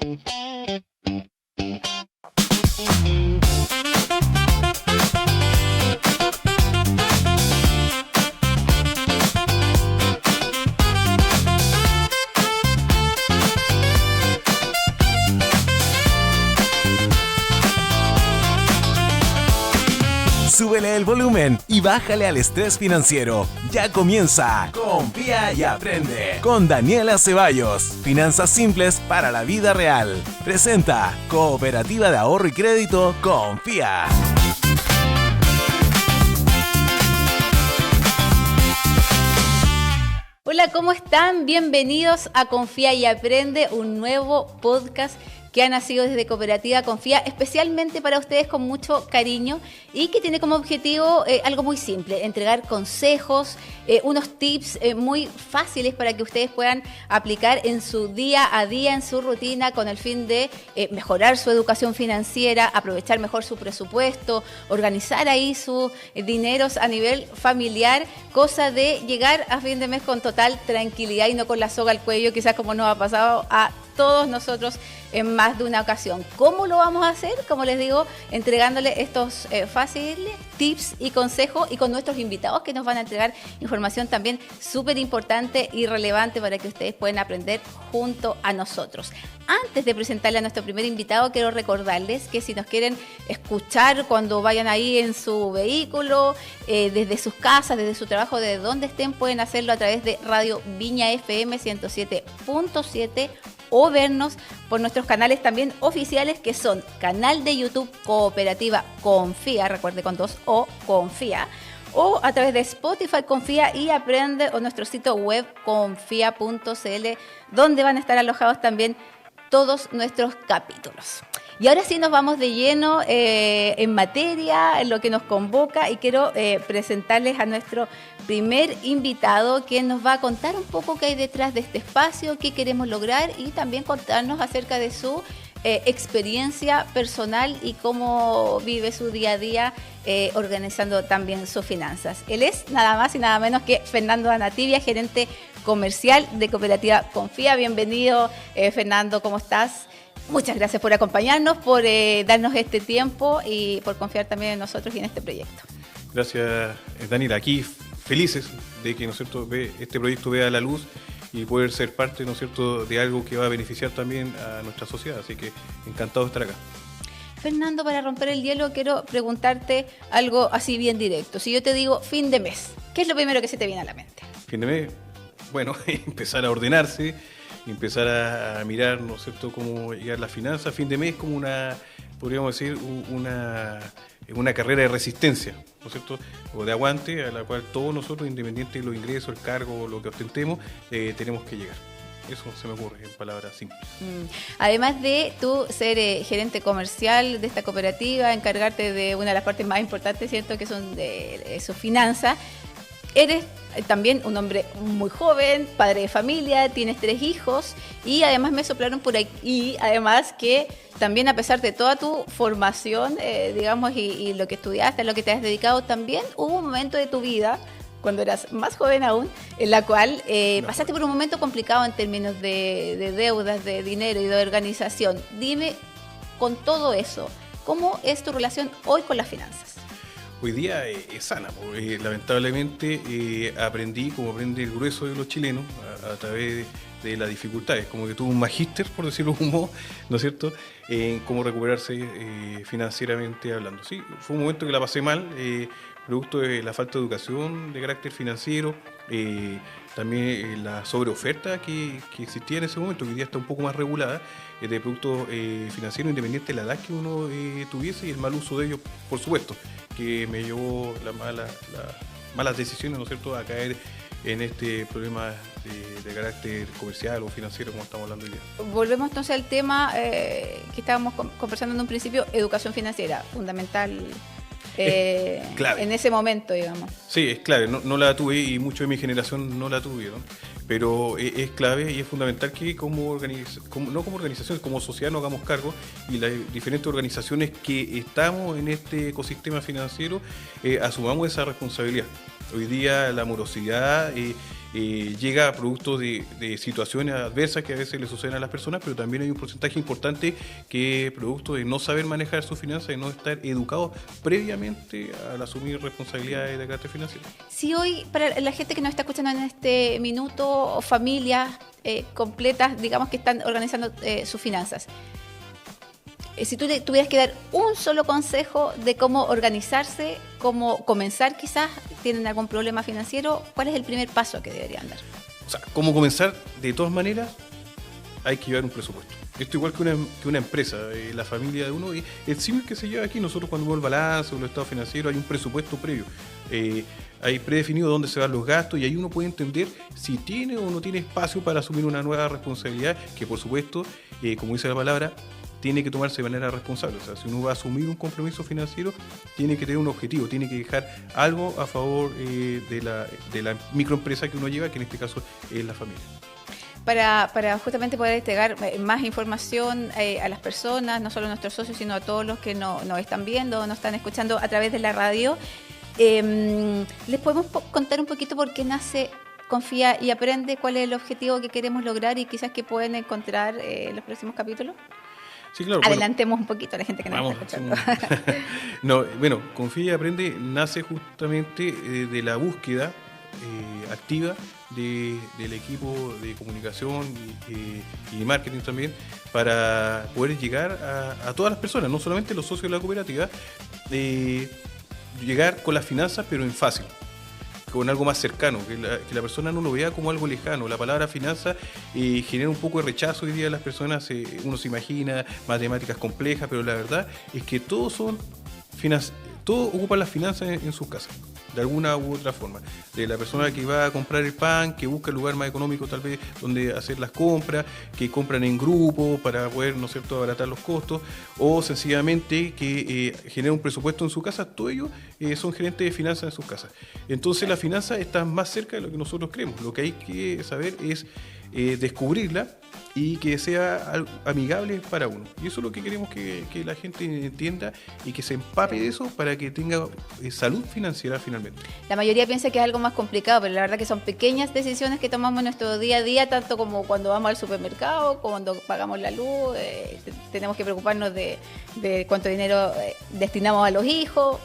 Súbele el volumen y bájale al estrés financiero. Ya comienza Confía y Aprende con Daniela Ceballos. Finanzas simples para la vida real. Presenta Cooperativa de Ahorro y Crédito Confía. Hola, ¿cómo están? Bienvenidos a Confía y Aprende, un nuevo podcast que ha nacido desde Cooperativa Confía, especialmente para ustedes con mucho cariño y que tiene como objetivo algo muy simple, entregar consejos, unos tips muy fáciles para que ustedes puedan aplicar en su día a día, en su rutina, con el fin de mejorar su educación financiera, aprovechar mejor su presupuesto, organizar ahí sus dineros a nivel familiar, cosa de llegar a fin de mes con total tranquilidad y no con la soga al cuello, quizás como nos ha pasado a todos nosotros en más de una ocasión. ¿Cómo lo vamos a hacer? Como les digo, entregándole estos fáciles tips y consejos y con nuestros invitados que nos van a entregar información también súper importante y relevante para que ustedes puedan aprender junto a nosotros. Antes de presentarle a nuestro primer invitado, quiero recordarles que si nos quieren escuchar cuando vayan ahí en su vehículo, desde sus casas, desde su trabajo, desde donde estén, pueden hacerlo a través de Radio Viña FM 107.7 o vernos por nuestros canales también oficiales, que son canal de YouTube Cooperativa Confía, recuerde con 2 O, Confía, o a través de Spotify Confía y Aprende, o nuestro sitio web confía.cl, donde van a estar alojados también todos nuestros capítulos. Y ahora sí nos vamos de lleno en materia, en lo que nos convoca, y quiero presentarles a nuestro primer invitado, quien nos va a contar un poco qué hay detrás de este espacio, qué queremos lograr y también contarnos acerca de su experiencia personal y cómo vive su día a día organizando también sus finanzas. Él es nada más y nada menos que Fernando Anativia, gerente comercial de Cooperativa Confía. Bienvenido, Fernando, ¿cómo estás? Muchas gracias por acompañarnos, por darnos este tiempo y por confiar también en nosotros y en este proyecto. Gracias, Daniela. Aquí felices de que, ¿no es cierto?, este proyecto vea la luz y poder ser parte, ¿no es cierto?, de algo que va a beneficiar también a nuestra sociedad. Así que encantado de estar acá. Fernando, para romper el hielo, quiero preguntarte algo así bien directo. Si yo te digo fin de mes, ¿qué es lo primero que se te viene a la mente? Fin de mes, bueno, empezar a ordenarse, empezar a mirar, ¿no es cierto?, cómo llegar las finanzas. Fin de mes como podríamos decir, una carrera de resistencia, ¿no es cierto?, o de aguante, a la cual todos nosotros, independiente de los ingresos, el cargo, lo que ostentemos, tenemos que llegar. Eso se me ocurre en palabras simples. Además de tú ser gerente comercial de esta cooperativa, encargarte de una de las partes más importantes, ¿cierto?, que son de sus finanzas, eres también un hombre muy joven, padre de familia, tienes 3 hijos y además me soplaron por ahí, y además que también, a pesar de toda tu formación, digamos, y lo que estudiaste, a lo que te has dedicado, también hubo un momento de tu vida, cuando eras más joven aún, en la cual pasaste por un momento complicado en términos de deudas, de dinero y de organización. Dime, con todo eso, ¿cómo es tu relación hoy con las finanzas? Hoy día es sana, porque lamentablemente aprendí, como aprende el grueso de los chilenos, a través de las dificultades, como que tuve un magíster, por decirlo de un modo, ¿no es cierto?, en cómo recuperarse financieramente hablando. Sí, fue un momento que la pasé mal, producto de la falta de educación de carácter financiero, también la sobreoferta que existía en ese momento, que hoy día está un poco más regulada, de productos financieros, independiente de la edad que uno tuviese, y el mal uso de ellos, por supuesto, que me llevó las malas decisiones, ¿no es cierto?, a caer en este problema de carácter comercial o financiero, como estamos hablando hoy día. Volvemos entonces al tema que estábamos conversando en un principio, educación financiera, fundamental en ese momento, digamos. Sí, es clave, no la tuve y muchos de mi generación no la tuvieron, pero es clave y es fundamental que como organizaciones, como sociedad nos hagamos cargo, y las diferentes organizaciones que estamos en este ecosistema financiero asumamos esa responsabilidad. Hoy día la morosidad llega producto de situaciones adversas que a veces le suceden a las personas, pero también hay un porcentaje importante que es producto de no saber manejar sus finanzas y no estar educados previamente al asumir responsabilidades de carácter financiero. Si hoy, para la gente que nos está escuchando en este minuto, familias completas, digamos que están organizando sus finanzas, si tú le tuvieras que dar un solo consejo de cómo organizarse, cómo comenzar quizás, tienen algún problema financiero, ¿cuál es el primer paso que deberían dar? O sea, ¿cómo comenzar? De todas maneras, hay que llevar un presupuesto. Esto igual que una empresa, la familia de uno, y el símil que se lleva aquí, nosotros cuando vemos el balance o el estado financiero, hay un presupuesto previo. Hay predefinido dónde se van los gastos y ahí uno puede entender si tiene o no tiene espacio para asumir una nueva responsabilidad, que por supuesto, como dice la palabra, tiene que tomarse de manera responsable. O sea, si uno va a asumir un compromiso financiero, tiene que tener un objetivo, tiene que dejar algo a favor de la microempresa que uno lleva, que en este caso es la familia. Para justamente poder entregar más información a las personas, no solo a nuestros socios, sino a todos los que nos están viendo, nos están escuchando a través de la radio, ¿les podemos contar un poquito por qué nace Confía y Aprende? ¿Cuál es el objetivo que queremos lograr y quizás que pueden encontrar en los próximos capítulos? Sí, claro. Adelantemos un poquito a la gente que nos está escuchando. No, bueno, Confía y Aprende nace justamente de la búsqueda activa del equipo de comunicación y marketing también, para poder llegar a todas las personas, no solamente los socios de la cooperativa, llegar con las finanzas, pero en fácil, con algo más cercano, que la persona no lo vea como algo lejano. La palabra finanza genera un poco de rechazo hoy día de las personas. Uno se imagina matemáticas complejas, pero la verdad es que todos ocupan las finanzas en sus casas, de alguna u otra forma. De la persona que va a comprar el pan, que busca el lugar más económico tal vez donde hacer las compras, que compran en grupo para poder, ¿no es cierto?, abaratar los costos, o sencillamente que genera un presupuesto en su casa. Todo ello son gerentes de finanzas en sus casas. Entonces la finanza está más cerca de lo que nosotros creemos. Lo que hay que saber es descubrirla y que sea amigable para uno. Y eso es lo que queremos que la gente entienda y que se empape de eso para que tenga salud financiera finalmente. La mayoría piensa que es algo más complicado, pero la verdad que son pequeñas decisiones que tomamos en nuestro día a día, tanto como cuando vamos al supermercado, cuando pagamos la luz, tenemos que preocuparnos de cuánto dinero destinamos a los hijos.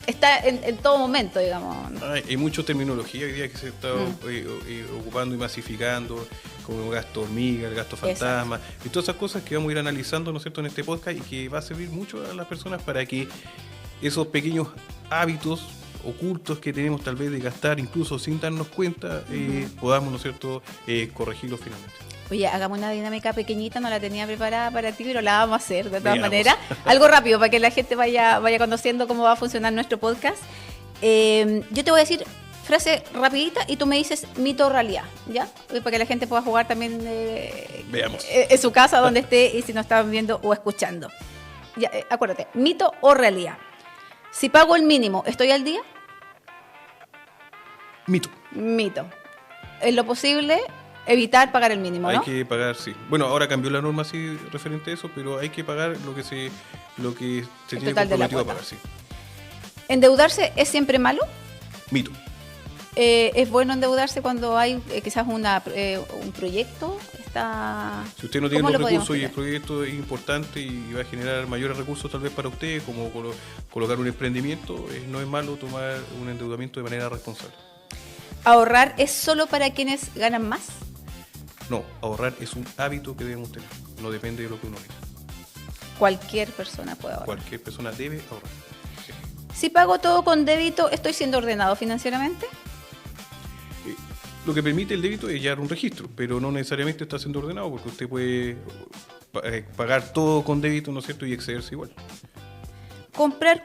Está en todo momento, digamos. Hay mucha terminología hoy día que se está ocupando y masificando, como el gasto hormiga, el gasto fantasma, y todas esas cosas que vamos a ir analizando, ¿no es cierto?, en este podcast, y que va a servir mucho a las personas para que esos pequeños hábitos ocultos que tenemos tal vez de gastar incluso sin darnos cuenta, podamos, ¿no es cierto?, corregirlos finalmente. Oye, hagamos una dinámica pequeñita, no la tenía preparada para ti, pero la vamos a hacer de todas maneras. Algo rápido para que la gente vaya conociendo cómo va a funcionar nuestro podcast. Yo te voy a decir frase rapidita y tú me dices mito o realidad, ¿ya? Para que la gente pueda jugar también en su casa, donde esté, y si nos están viendo o escuchando. Ya, acuérdate, mito o realidad. Si pago el mínimo, ¿estoy al día? Mito. En lo posible, evitar pagar el mínimo, ¿no? Hay que pagar, sí. Bueno, ahora cambió la norma así referente a eso, pero hay que pagar lo que se tiene comprometido a pagar, sí. ¿Endeudarse es siempre malo? Mito. ¿Es bueno endeudarse cuando hay quizás un proyecto? Si usted no tiene los recursos y el proyecto es importante y va a generar mayores recursos tal vez para usted, como colocar un emprendimiento, no es malo tomar un endeudamiento de manera responsable. ¿Ahorrar es solo para quienes ganan más? No, ahorrar es un hábito que debemos tener, no depende de lo que uno haga. Cualquier persona puede ahorrar. Cualquier persona debe ahorrar. Sí. Si pago todo con débito, ¿estoy siendo ordenado financieramente? Lo que permite el débito es llevar un registro, pero no necesariamente está siendo ordenado, porque usted puede pagar todo con débito, ¿no es cierto?, y excederse igual. ¿Comprar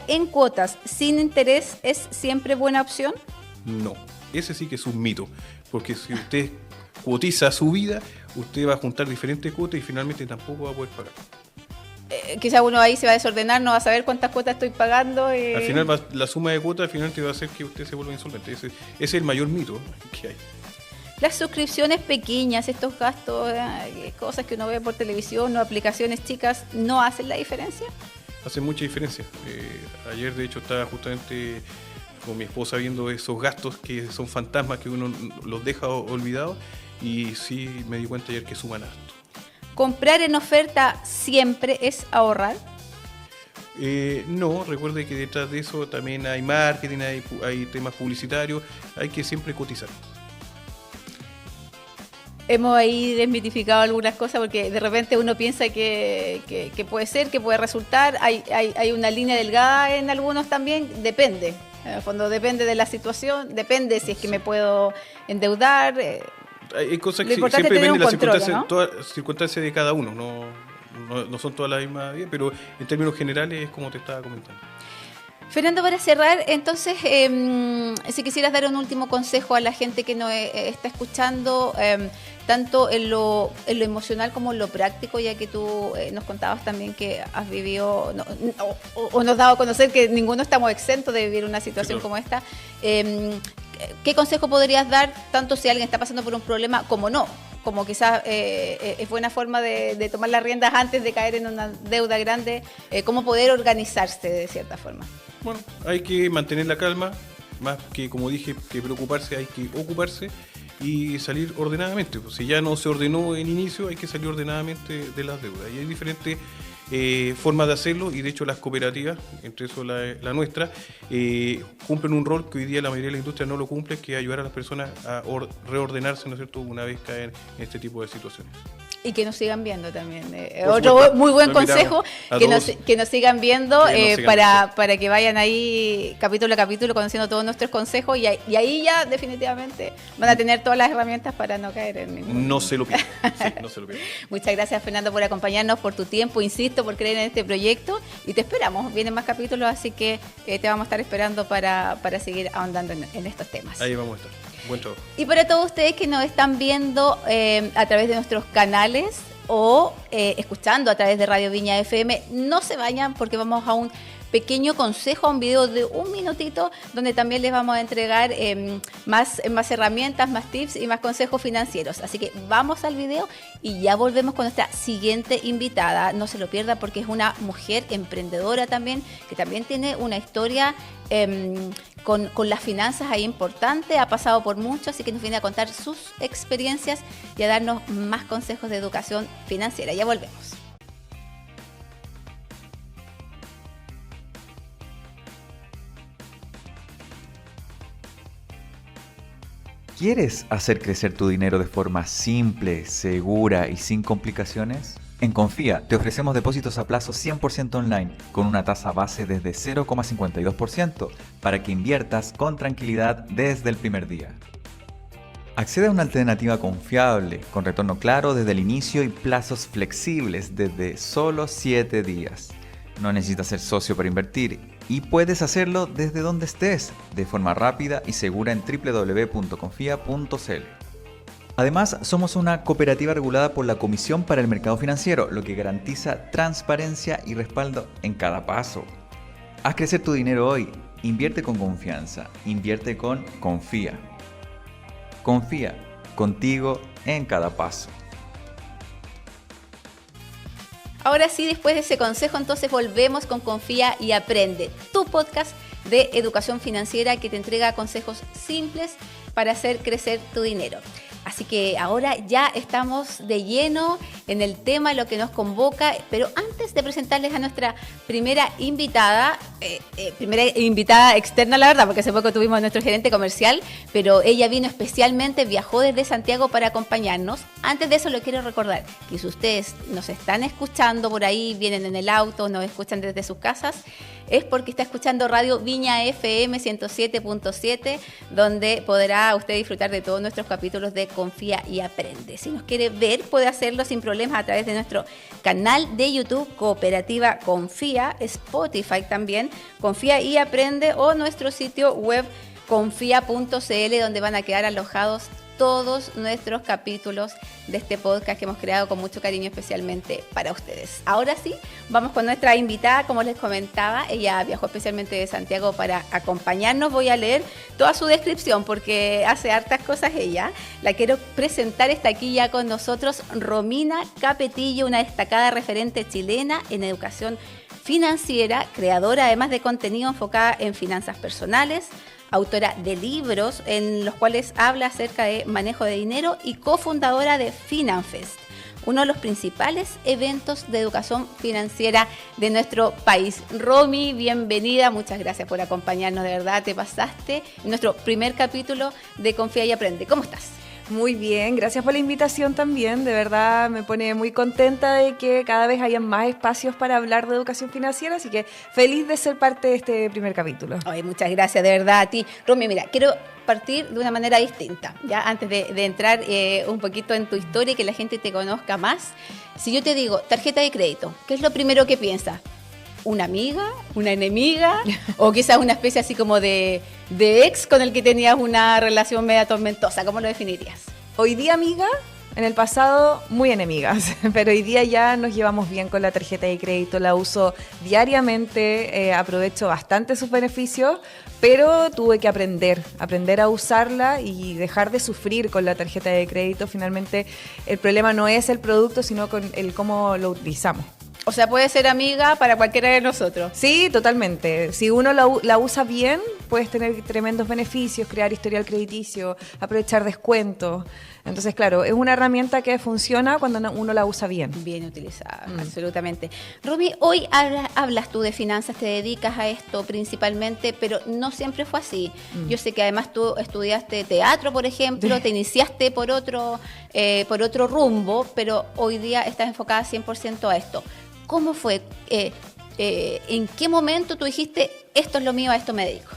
en cuotas sin interés es siempre buena opción? No, ese sí que es un mito, porque si usted cuotiza su vida, usted va a juntar diferentes cuotas y finalmente tampoco va a poder pagar. Quizá uno ahí se va a desordenar, no va a saber cuántas cuotas estoy pagando. Al final la suma de cuotas finalmente va a hacer que usted se vuelva insolvente. Ese es el mayor mito que hay. Las suscripciones pequeñas, estos gastos, cosas que uno ve por televisión o aplicaciones chicas, ¿no hacen la diferencia? Hacen mucha diferencia. Ayer de hecho estaba justamente con mi esposa viendo esos gastos que son fantasmas que uno los deja olvidados, y sí me di cuenta ayer que suman harto. ¿Comprar en oferta siempre es ahorrar? No, recuerde que detrás de eso también hay marketing, hay temas publicitarios, hay que siempre cotizar. Hemos ahí desmitificado algunas cosas porque de repente uno piensa que puede ser, que puede resultar. Hay una línea delgada en algunos también, depende. En el fondo depende de la situación, depende si es que me puedo endeudar. Hay cosas que importante siempre es tener depende de las un control, circunstancias, ¿no? todas las circunstancias de cada uno, no son todas las mismas bien, pero en términos generales es como te estaba comentando. Fernando, para cerrar, entonces, si quisieras dar un último consejo a la gente que nos está escuchando, tanto en lo emocional como en lo práctico, ya que tú nos contabas también que has vivido, o nos has dado a conocer que ninguno estamos exentos de vivir una situación como esta. ¿Qué consejo podrías dar, tanto si alguien está pasando por un problema como no? Como quizás es buena forma de tomar las riendas antes de caer en una deuda grande, cómo poder organizarse de cierta forma. Bueno, hay que mantener la calma, más que, como dije, que preocuparse, hay que ocuparse y salir ordenadamente. Pues si ya no se ordenó en inicio, hay que salir ordenadamente de las deudas. Y hay diferentes formas de hacerlo, y de hecho las cooperativas, entre eso la nuestra, cumplen un rol que hoy día la mayoría de la industria no lo cumple, que es ayudar a las personas a reordenarse, ¿no es cierto?, una vez caen en este tipo de situaciones. Y que nos sigan viendo también. Otro muy buen consejo, que nos sigan viendo para que vayan ahí capítulo a capítulo conociendo todos nuestros consejos, y ahí ya definitivamente van a tener todas las herramientas para no caer en ningún... No se lo pierdan. Sí, no se lo pierdan. Muchas gracias, Fernando, por acompañarnos, por tu tiempo, insisto, por creer en este proyecto, y te esperamos. Vienen más capítulos, así que te vamos a estar esperando para seguir ahondando en estos temas. Ahí vamos a estar. Buen trabajo. Y para todos ustedes que nos están viendo a través de nuestros canales o escuchando a través de Radio Viña FM, no se vayan porque vamos a un pequeño consejo, a un video de 1 minutito donde también les vamos a entregar más herramientas, más tips y más consejos financieros. Así que vamos al video y ya volvemos con nuestra siguiente invitada. No se lo pierda porque es una mujer emprendedora también, que también tiene una historia con las finanzas ahí importante, ha pasado por mucho, así que nos viene a contar sus experiencias y a darnos más consejos de educación financiera. Ya volvemos. ¿Quieres hacer crecer tu dinero de forma simple, segura y sin complicaciones? En Confía te ofrecemos depósitos a plazo 100% online con una tasa base desde 0,52% para que inviertas con tranquilidad desde el primer día. Accede a una alternativa confiable, con retorno claro desde el inicio y plazos flexibles desde solo 7 días. No necesitas ser socio para invertir y puedes hacerlo desde donde estés, de forma rápida y segura en www.confia.cl. Además, somos una cooperativa regulada por la Comisión para el Mercado Financiero, lo que garantiza transparencia y respaldo en cada paso. Haz crecer tu dinero hoy. Invierte con confianza. Invierte con Confía. Confía, contigo en cada paso. Ahora sí, después de ese consejo, entonces volvemos con Confía y Aprende, tu podcast de educación financiera que te entrega consejos simples para hacer crecer tu dinero. Así que ahora ya estamos de lleno en el tema, lo que nos convoca, pero antes de presentarles a nuestra primera invitada externa, la verdad, porque hace poco tuvimos a nuestro gerente comercial, pero ella vino especialmente, viajó desde Santiago para acompañarnos. Antes de eso, les quiero recordar que si ustedes nos están escuchando por ahí, vienen en el auto, nos escuchan desde sus casas, es porque está escuchando Radio Viña FM 107.7, donde podrá usted disfrutar de todos nuestros capítulos de Confía y Aprende. Si nos quiere ver, puede hacerlo sin problemas a través de nuestro canal de YouTube, Cooperativa Confía, Spotify también, Confía y Aprende, o nuestro sitio web confía.cl, donde van a quedar alojados todos nuestros capítulos de este podcast que hemos creado con mucho cariño especialmente para ustedes. Ahora sí, vamos con nuestra invitada. Como les comentaba, ella viajó especialmente de Santiago para acompañarnos. Voy a leer toda su descripción porque hace hartas cosas ella. La quiero presentar, está aquí ya con nosotros Romina Capetillo, una destacada referente chilena en educación financiera, creadora además de contenido enfocada en finanzas personales, autora de libros en los cuales habla acerca de manejo de dinero y cofundadora de FinanFest, uno de los principales eventos de educación financiera de nuestro país. Romy, bienvenida, muchas gracias por acompañarnos, de verdad, te pasaste en nuestro primer capítulo de Confía y Aprende. ¿Cómo estás? Muy bien, gracias por la invitación también, de verdad me pone muy contenta de que cada vez haya más espacios para hablar de educación financiera, así que feliz de ser parte de este primer capítulo. Ay, muchas gracias, de verdad, a ti. Romy, mira, quiero partir de una manera distinta, ya antes de entrar un poquito en tu historia y que la gente te conozca más. Si yo te digo tarjeta de crédito, ¿qué es lo primero que piensas? ¿Una amiga? ¿Una enemiga? ¿O quizás una especie así como de ex con el que tenías una relación media tormentosa? ¿Cómo lo definirías? Hoy día amiga, en el pasado muy enemigas, pero hoy día ya nos llevamos bien con la tarjeta de crédito, la uso diariamente, aprovecho bastante sus beneficios, pero tuve que aprender a usarla y dejar de sufrir con la tarjeta de crédito. Finalmente el problema no es el producto, sino con el cómo lo utilizamos. O sea, puede ser amiga para cualquiera de nosotros. Sí, totalmente. Si uno la usa bien, puedes tener tremendos beneficios, crear historial crediticio, aprovechar descuentos. Entonces, claro, es una herramienta que funciona cuando uno la usa bien. Bien utilizada, absolutamente. Romy, hoy hablas tú de finanzas, te dedicas a esto principalmente, pero no siempre fue así. Yo sé que además tú estudiaste teatro, por ejemplo, te iniciaste por otro rumbo, pero hoy día estás enfocada 100% a esto. ¿Cómo fue? ¿En qué momento tú dijiste, esto es lo mío, a esto me dedico?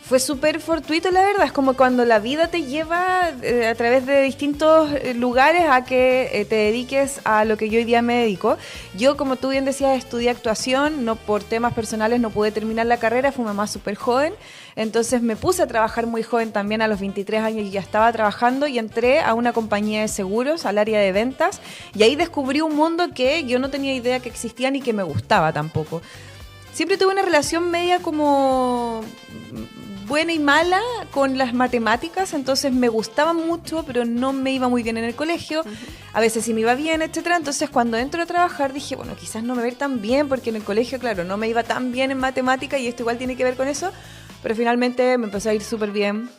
Fue súper fortuito, la verdad. Es como cuando la vida te lleva a través de distintos lugares a que te dediques a lo que yo hoy día me dedico. Yo, como tú bien decías, estudié actuación, no por temas personales no pude terminar la carrera, fui mamá súper joven. Entonces me puse a trabajar muy joven también, a los 23 años y ya estaba trabajando y entré a una compañía de seguros, al área de ventas, y ahí descubrí un mundo que yo no tenía idea que existía ni que me gustaba tampoco. Siempre tuve una relación media como buena y mala con las matemáticas, entonces me gustaban mucho, pero no me iba muy bien en el colegio. A veces sí me iba bien, etcétera. Entonces cuando entro a trabajar dije, bueno, quizás no me va a ir tan bien, porque en el colegio, claro, no me iba tan bien en matemática y esto igual tiene que ver con eso, pero finalmente me empezó a ir súper bien.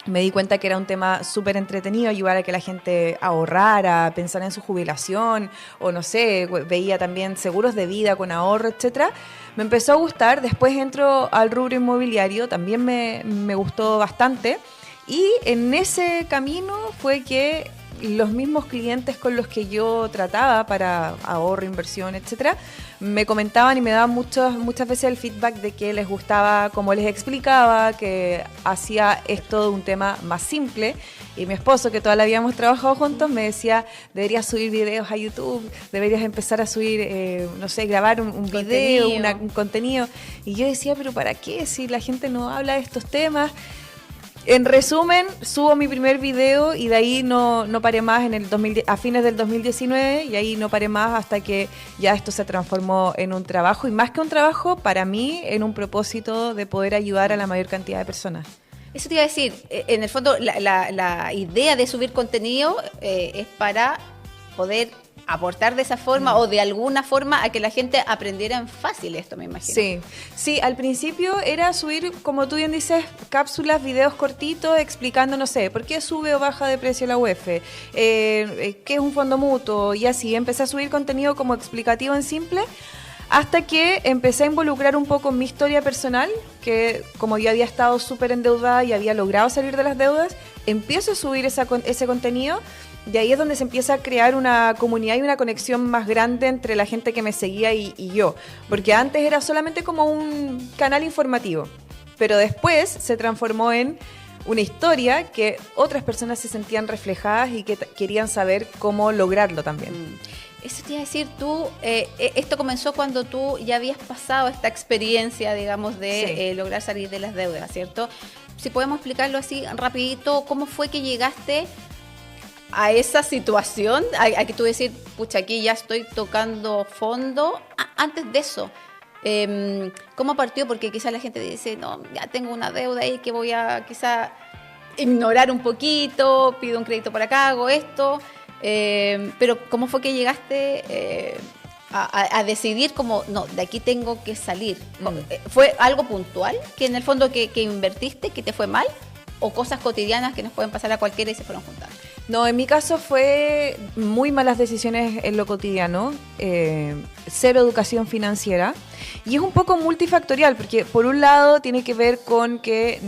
Me di cuenta que era un tema súper entretenido, ayudar a que la gente ahorrara, pensara en su jubilación, o no sé, veía también seguros de vida con ahorro, etcétera. Me empezó a gustar, después entro al rubro inmobiliario, también me gustó bastante, y en ese camino fue que los mismos clientes con los que yo trataba para ahorro, inversión, etcétera, me comentaban y me daban muchas veces el feedback de que les gustaba cómo les explicaba, que hacía esto de un tema más simple. Y mi esposo, que todavía habíamos trabajado juntos, me decía, deberías subir videos a YouTube, deberías empezar a subir, no sé, grabar un video, un contenido. Y yo decía, pero ¿para qué? Si la gente no habla de estos temas. En resumen, subo mi primer video y de ahí no paré más a fines del 2019, y ahí no paré más hasta que ya esto se transformó en un trabajo, y más que un trabajo, para mí, en un propósito de poder ayudar a la mayor cantidad de personas. Eso te iba a decir, en el fondo la idea de subir contenido es para poder aportar de esa forma o de alguna forma a que la gente aprendiera en fácil esto, me imagino. Sí, al principio era subir, como tú bien dices, cápsulas, videos cortitos explicando, no sé, por qué sube o baja de precio la UEF, qué es un fondo mutuo, y así empecé a subir contenido como explicativo en simple, hasta que empecé a involucrar un poco mi historia personal, que como yo había estado súper endeudada y había logrado salir de las deudas, empiezo a subir ese contenido. De ahí es donde se empieza a crear una comunidad y una conexión más grande entre la gente que me seguía y yo. Porque antes era solamente como un canal informativo, pero después se transformó en una historia que otras personas se sentían reflejadas y que querían saber cómo lograrlo también. Eso te iba a decir, tú, esto comenzó cuando tú ya habías pasado esta experiencia, digamos, de lograr salir de las deudas, ¿cierto? Si podemos explicarlo así rapidito, ¿cómo fue que llegaste a esa situación? A que tú decir, pucha, aquí ya estoy tocando fondo. Antes de eso, ¿cómo partió? Porque quizás la gente dice, no, ya tengo una deuda ahí que voy a quizás ignorar un poquito, pido un crédito por acá, hago esto. Pero ¿cómo fue que llegaste a decidir como, no, de aquí tengo que salir? ¿Fue algo puntual que en el fondo que invertiste, que te fue mal? ¿O cosas cotidianas que nos pueden pasar a cualquiera y se fueron juntando? No, en mi caso fue muy malas decisiones en lo cotidiano, cero educación financiera, y es un poco multifactorial, porque por un lado tiene que ver con que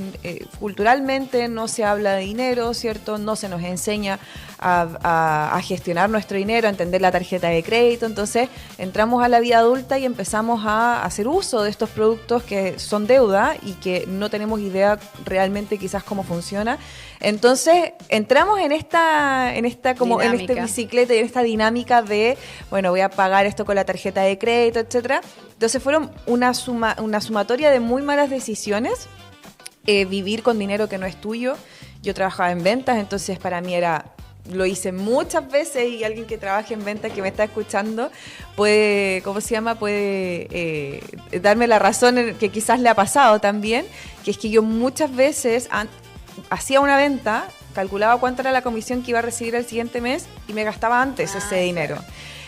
culturalmente no se habla de dinero, ¿cierto? No se nos enseña a gestionar nuestro dinero, a entender la tarjeta de crédito, entonces entramos a la vida adulta y empezamos a hacer uso de estos productos que son deuda y que no tenemos idea realmente quizás cómo funciona. Entonces entramos en esta como dinámica. En esta bicicleta y en esta dinámica de, bueno, voy a pagar esto con la tarjeta de crédito, etcétera. Entonces fueron una sumatoria de muy malas decisiones, vivir con dinero que no es tuyo. Yo trabajaba en ventas, entonces para mí lo hice muchas veces, y alguien que trabaje en ventas que me está escuchando puede, puede darme la razón que quizás le ha pasado también, que es que yo muchas veces hacía una venta, calculaba cuánto era la comisión que iba a recibir el siguiente mes y me gastaba antes ese dinero.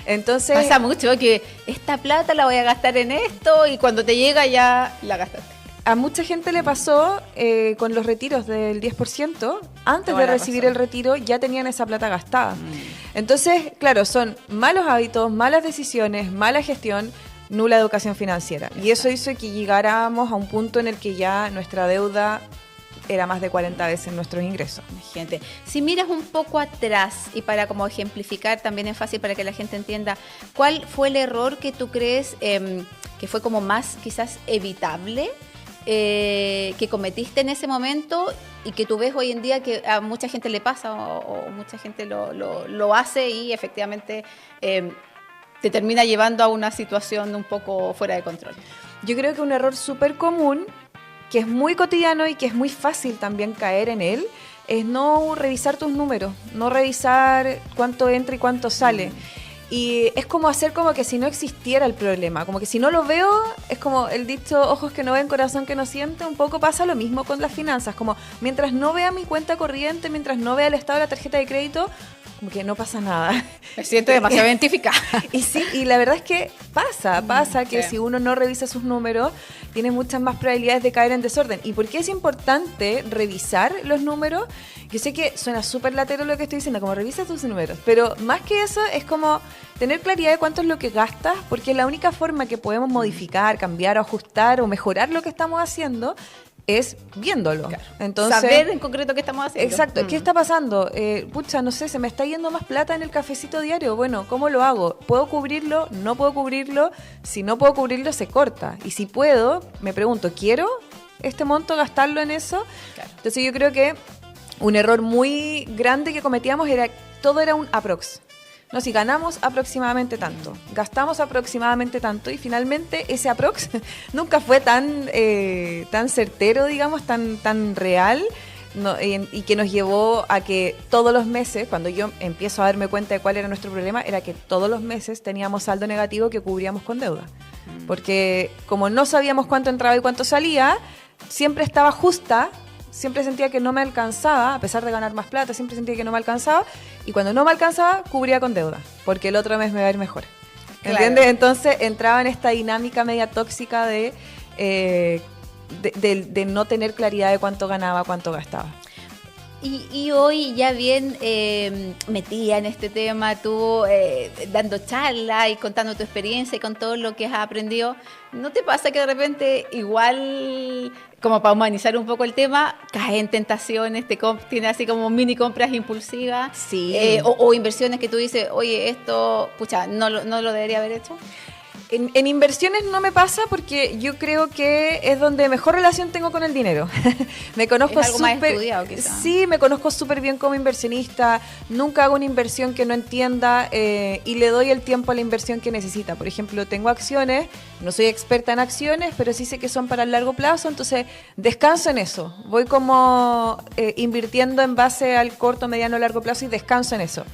Entonces pasa mucho que esta plata la voy a gastar en esto y cuando te llega ya la gastaste. A mucha gente le pasó con los retiros del 10%, antes de recibir el retiro ya tenían esa plata gastada. Entonces, claro, son malos hábitos, malas decisiones, mala gestión, nula educación financiera. Y eso hizo que llegáramos a un punto en el que ya nuestra deuda era más de 40 veces nuestros ingresos. Gente, si miras un poco atrás, y para como ejemplificar también es fácil para que la gente entienda, ¿cuál fue el error que tú crees que fue como más quizás evitable que cometiste en ese momento y que tú ves hoy en día que a mucha gente le pasa o mucha gente lo hace y efectivamente te termina llevando a una situación un poco fuera de control? Yo creo que un error súper común, que es muy cotidiano y que es muy fácil también caer en él, es no revisar tus números, no revisar cuánto entra y cuánto sale. Y es como hacer como que si no existiera el problema, como que si no lo veo, es como el dicho, ojos que no ven, corazón que no siente. Un poco pasa lo mismo con las finanzas, como mientras no vea mi cuenta corriente, mientras no vea el estado de la tarjeta de crédito, como que no pasa nada. Me siento demasiado identificada. Y sí, y la verdad es que pasa que si uno no revisa sus números, tiene muchas más probabilidades de caer en desorden. ¿Y por qué es importante revisar los números? Yo sé que suena súper latero lo que estoy diciendo, como revisa tus números, pero más que eso es como tener claridad de cuánto es lo que gastas, porque la única forma que podemos modificar, cambiar o ajustar o mejorar lo que estamos haciendo es viéndolo. Claro. Entonces, saber en concreto qué estamos haciendo. Exacto. ¿Qué está pasando? No sé, se me está yendo más plata en el cafecito diario. Bueno, ¿cómo lo hago? ¿Puedo cubrirlo? ¿No puedo cubrirlo? Si no puedo cubrirlo, se corta. Y si puedo, me pregunto, ¿quiero este monto gastarlo en eso? Claro. Entonces yo creo que un error muy grande que cometíamos todo era un aprox. No, si ganamos aproximadamente tanto, gastamos aproximadamente tanto, y finalmente ese aprox nunca fue tan certero, digamos, tan real, no, y que nos llevó a que todos los meses, cuando yo empiezo a darme cuenta de cuál era nuestro problema, era que todos los meses teníamos saldo negativo que cubríamos con deuda. Porque como no sabíamos cuánto entraba y cuánto salía, siempre estaba justa. Siempre sentía que no me alcanzaba, a pesar de ganar más plata, siempre sentía que no me alcanzaba, y cuando no me alcanzaba, cubría con deuda, porque el otro mes me iba a ir mejor. ¿Entiendes? Claro. Entonces entraba en esta dinámica media tóxica de no tener claridad de cuánto ganaba, cuánto gastaba. Y hoy ya bien metida en este tema, tú dando charlas y contando tu experiencia y con todo lo que has aprendido, ¿no te pasa que de repente igual, como para humanizar un poco el tema, caes en tentaciones, tienes así como mini compras impulsivas? Sí. O inversiones que tú dices, oye, esto, pucha, no lo debería haber hecho. En inversiones no me pasa porque yo creo que es donde mejor relación tengo con el dinero. Me conozco es algo más estudiado, quizás. Sí, me conozco súper bien como inversionista. Nunca hago una inversión que no entienda y le doy el tiempo a la inversión que necesita. Por ejemplo, tengo acciones, no soy experta en acciones, pero sí sé que son para el largo plazo, entonces descanso en eso. Voy como invirtiendo en base al corto, mediano, largo plazo y descanso en eso.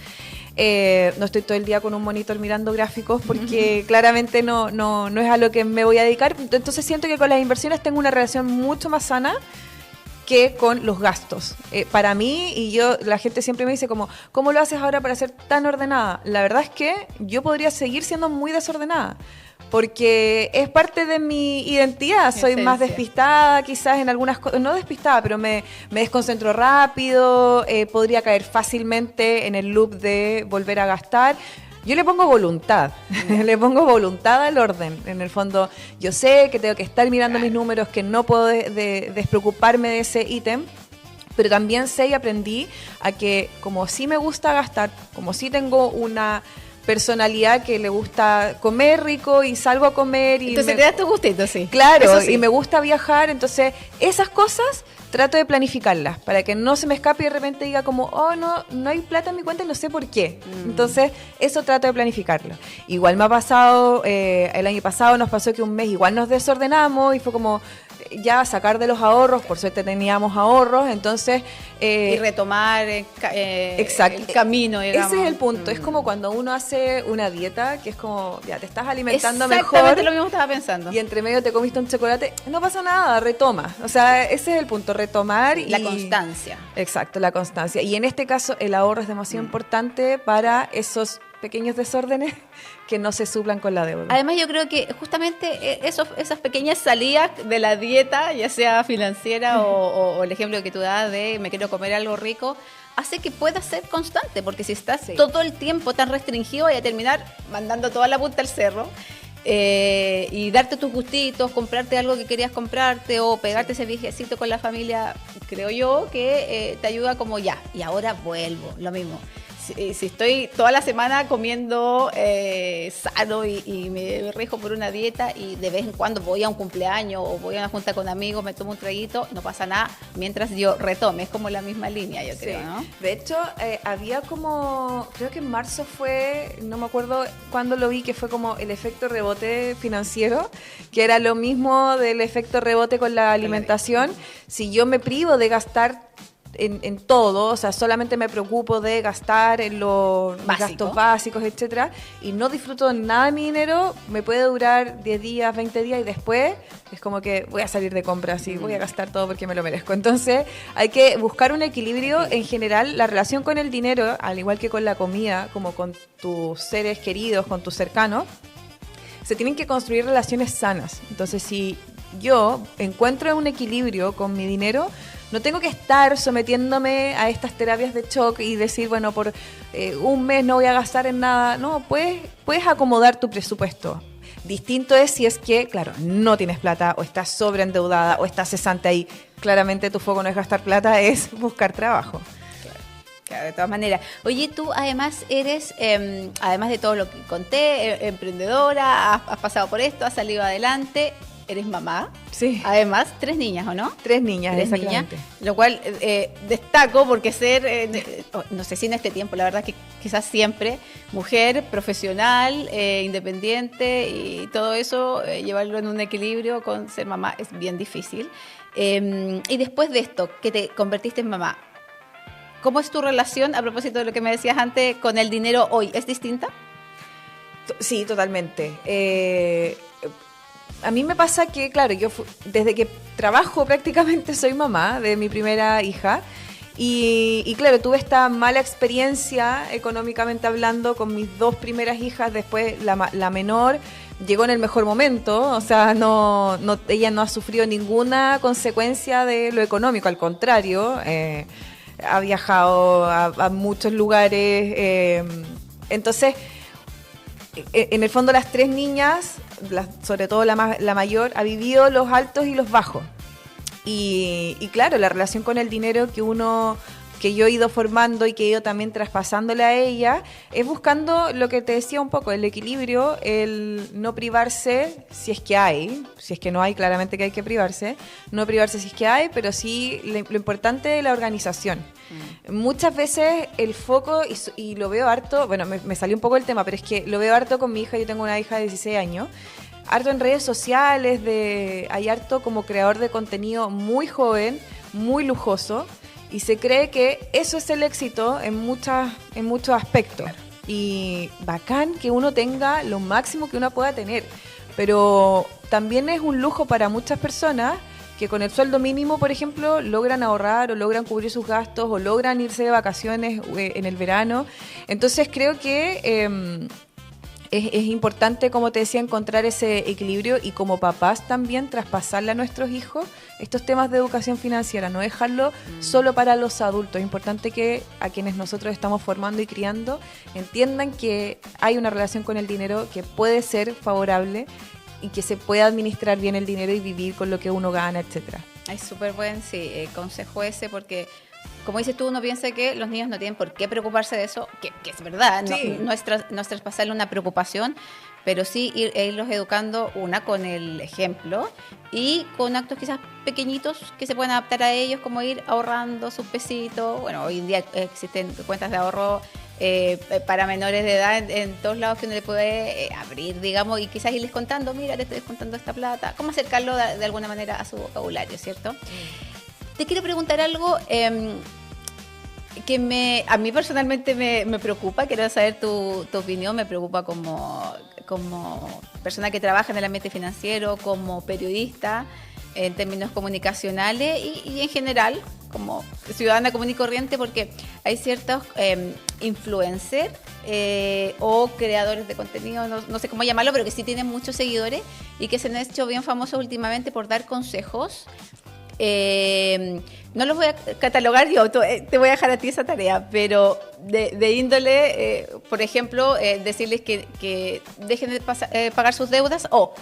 No estoy todo el día con un monitor mirando gráficos porque claramente no es a lo que me voy a dedicar. Entonces siento que con las inversiones tengo una relación mucho más sana que con los gastos. Para mí, y yo, la gente siempre me dice como, ¿cómo lo haces ahora para ser tan ordenada? La verdad es que yo podría seguir siendo muy desordenada, porque es parte de mi identidad. Soy más despistada quizás en algunas cosas, no despistada, pero me desconcentro rápido, podría caer fácilmente en el loop de volver a gastar. Yo le pongo voluntad, le pongo voluntad al orden. En el fondo, yo sé que tengo que estar mirando mis números, que no puedo despreocuparme de ese ítem, pero también sé y aprendí a que como sí me gusta gastar, como sí tengo una personalidad que le gusta comer rico y salgo a comer. Y entonces te das tu gustito, sí. Claro, sí. Y me gusta viajar, entonces esas cosas trato de planificarlas para que no se me escape y de repente diga como, oh, no hay plata en mi cuenta y no sé por qué. Entonces, eso trato de planificarlo. Igual me ha pasado, el año pasado nos pasó que un mes igual nos desordenamos y fue como ya sacar de los ahorros, por suerte teníamos ahorros, entonces... y retomar exacto. El camino, digamos. Ese es el punto, es como cuando uno hace una dieta, que es como, ya te estás alimentando Exactamente mejor. Lo mismo estaba pensando. Y entre medio te comiste un chocolate, no pasa nada, retoma. O sea, ese es el punto, retomar. La constancia. Exacto, la constancia. Y en este caso el ahorro es demasiado importante para esos pequeños desórdenes que no se suplan con la deuda. Además, yo creo que justamente esas pequeñas salidas de la dieta, ya sea financiera o el ejemplo que tú das de me quiero comer algo rico, hace que puedas ser constante, porque si estás todo el tiempo tan restringido, vas a terminar mandando toda la punta al cerro. Y darte tus gustitos, comprarte algo que querías comprarte o pegarte ese viajecito con la familia, creo yo que te ayuda como ya, y ahora vuelvo, lo mismo. Si estoy toda la semana comiendo sano y me rijo por una dieta y de vez en cuando voy a un cumpleaños o voy a una junta con amigos, me tomo un traguito, no pasa nada mientras yo retome. Es como la misma línea, yo creo, ¿no? De hecho, había como, creo que en marzo fue, no me acuerdo cuándo lo vi, que fue como el efecto rebote financiero, que era lo mismo del efecto rebote con la alimentación. Si yo me privo de gastar en todo, o sea, solamente me preocupo de gastar en los gastos básicos, etcétera, y no disfruto nada de mi dinero, me puede durar 10 días, 20 días y después es como que voy a salir de compras y voy a gastar todo porque me lo merezco. Entonces, hay que buscar un equilibrio en general. La relación con el dinero, al igual que con la comida, como con tus seres queridos, con tus cercanos, se tienen que construir relaciones sanas. Entonces, si yo encuentro un equilibrio con mi dinero, no tengo que estar sometiéndome a estas terapias de shock y decir, bueno, por un mes no voy a gastar en nada. No, puedes acomodar tu presupuesto. Distinto es si es que, claro, no tienes plata o estás sobreendeudada o estás cesante ahí. Claramente tu foco no es gastar plata, es buscar trabajo. Claro, de todas maneras. Oye, tú además eres, además de todo lo que conté, emprendedora, has pasado por esto, has salido adelante. Eres mamá. Sí. Además, 3 niñas, ¿o no? 3 niñas, 3 niñas. Lo cual destaco porque ser, no sé si en este tiempo, la verdad que quizás siempre, mujer, profesional, independiente y todo eso, llevarlo en un equilibrio con ser mamá es bien difícil. Y después de esto, que te convertiste en mamá, ¿cómo es tu relación, a propósito de lo que me decías antes, con el dinero hoy? ¿Es distinta? Sí, totalmente. A mí me pasa que, claro, yo desde que trabajo prácticamente soy mamá de mi primera hija y claro, tuve esta mala experiencia económicamente hablando con mis 2 primeras hijas. Después la menor llegó en el mejor momento, o sea, ella no ha sufrido ninguna consecuencia de lo económico, al contrario, ha viajado a muchos lugares, entonces... En el fondo las 3 niñas, sobre todo la mayor, ha vivido los altos y los bajos. Y claro, la relación con el dinero que yo he ido formando y que he ido también traspasándole a ella, es buscando lo que te decía un poco, el equilibrio, el no privarse si es que hay, si es que no hay, claramente que hay que privarse, no privarse si es que hay, pero sí lo importante es la organización. Muchas veces el foco, y lo veo harto, bueno, me salió un poco el tema, pero es que lo veo harto con mi hija. Yo tengo una hija de 16 años, harto en redes sociales, hay harto como creador de contenido muy joven, muy lujoso, y se cree que eso es el éxito en muchos aspectos. Y bacán que uno tenga lo máximo que uno pueda tener, pero también es un lujo para muchas personas que con el sueldo mínimo, por ejemplo, logran ahorrar o logran cubrir sus gastos o logran irse de vacaciones en el verano. Entonces creo que es importante, como te decía, encontrar ese equilibrio y como papás también traspasarle a nuestros hijos estos temas de educación financiera, no dejarlo solo para los adultos. Es importante que a quienes nosotros estamos formando y criando entiendan que hay una relación con el dinero que puede ser favorable y que se puede administrar bien el dinero y vivir con lo que uno gana, etcétera. Es súper buen consejo ese, porque como dices tú, uno piensa que los niños no tienen por qué preocuparse de eso, que es verdad, Sí. no es traspasarle una preocupación, pero sí irlos educando, con el ejemplo y con actos quizás pequeñitos que se pueden adaptar a ellos, como ir ahorrando sus pesitos. Bueno, hoy en día existen cuentas de ahorro para menores de edad en todos lados que uno le puede abrir, digamos, y quizás irles contando, mira, te estoy descontando esta plata, cómo acercarlo de alguna manera a su vocabulario, ¿cierto? Te quiero preguntar algo que a mí personalmente me preocupa, quiero saber tu opinión, me preocupa como persona que trabaja en el ambiente financiero, como periodista, en términos comunicacionales y en general, como ciudadana común y corriente, porque hay ciertos influencers o creadores de contenido, no sé cómo llamarlo, pero que sí tienen muchos seguidores y que se han hecho bien famosos últimamente por dar consejos. No los voy a catalogar yo, te voy a dejar a ti esa tarea, pero de índole, por ejemplo, decirles que dejen de pagar sus deudas, o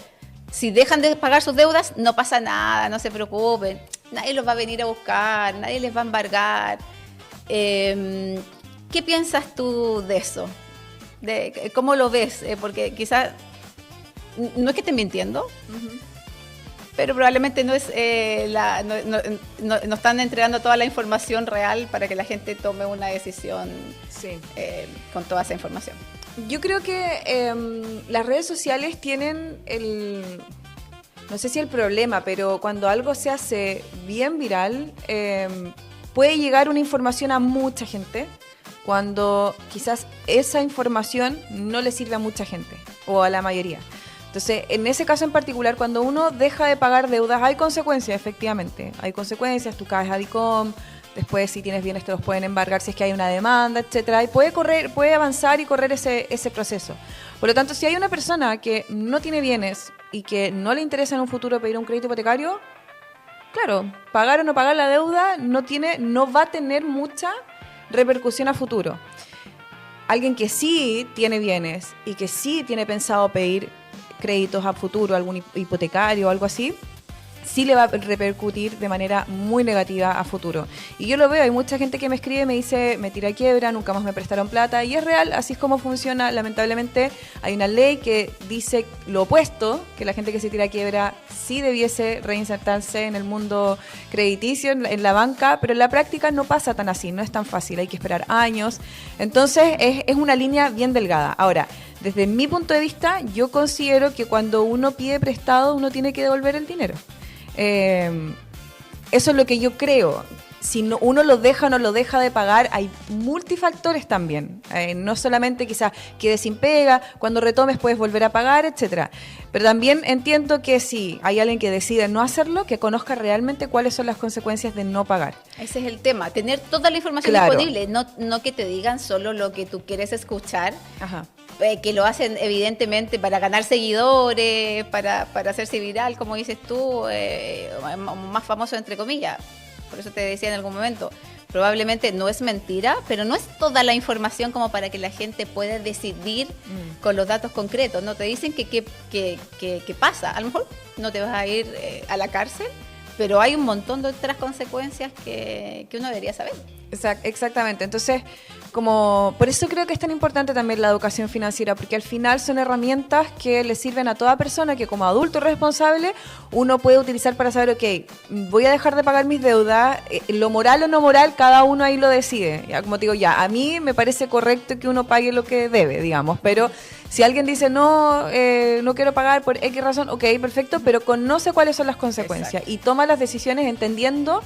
si dejan de pagar sus deudas, no pasa nada, no se preocupen, nadie los va a venir a buscar, nadie les va a embargar. ¿Qué piensas tú de eso? ¿Cómo lo ves? Porque quizás no es que estén mintiendo, pero probablemente no es no están entregando toda la información real para que la gente tome una decisión con toda esa información. Yo creo que las redes sociales tienen no sé si el problema, pero cuando algo se hace bien viral, puede llegar una información a mucha gente, cuando quizás esa información no le sirve a mucha gente o a la mayoría. Entonces, en ese caso en particular, cuando uno deja de pagar deudas, hay consecuencias, efectivamente. Hay consecuencias, tú caes a DICOM, después si tienes bienes te los pueden embargar si es que hay una demanda, etcétera. Y puede avanzar y correr ese proceso. Por lo tanto, si hay una persona que no tiene bienes y que no le interesa en un futuro pedir un crédito hipotecario, claro, pagar o no pagar la deuda no va a tener mucha repercusión a futuro. Alguien que sí tiene bienes y que sí tiene pensado pedir créditos a futuro, algún hipotecario o algo así, sí le va a repercutir de manera muy negativa a futuro. Y yo lo veo, hay mucha gente que me escribe y me dice, me tiré a quiebra, nunca más me prestaron plata, y es real, así es como funciona. Lamentablemente hay una ley que dice lo opuesto, que la gente que se tira a quiebra sí debiese reinsertarse en el mundo crediticio, en la banca, pero en la práctica no pasa tan así, no es tan fácil, hay que esperar años. Entonces es una línea bien delgada. Ahora, desde mi punto de vista, yo considero que cuando uno pide prestado, uno tiene que devolver el dinero. Eso es lo que yo creo. Si uno lo deja o no lo deja de pagar, hay multifactores también. No solamente quizás quedes sin pega, cuando retomes puedes volver a pagar, etcétera. Pero también entiendo que si hay alguien que decide no hacerlo, que conozca realmente cuáles son las consecuencias de no pagar. Ese es el tema, tener toda la información disponible, no que te digan solo lo que tú quieres escuchar. Ajá. Que lo hacen evidentemente para ganar seguidores, para hacerse viral, como dices tú, más famoso entre comillas. Por eso te decía en algún momento, probablemente no es mentira, pero no es toda la información como para que la gente pueda decidir con los datos concretos. No te dicen qué pasa. A lo mejor no te vas a ir a la cárcel, pero hay un montón de otras consecuencias que uno debería saber. Exactamente. Entonces, por eso creo que es tan importante también la educación financiera, porque al final son herramientas que le sirven a toda persona que como adulto responsable uno puede utilizar para saber, ok, voy a dejar de pagar mis deudas, lo moral o no moral, cada uno ahí lo decide. Ya, como te digo, a mí me parece correcto que uno pague lo que debe, digamos, pero si alguien dice no quiero pagar por X razón, ok, perfecto, pero conoce cuáles son las consecuencias. Exacto. Y toma las decisiones entendiendo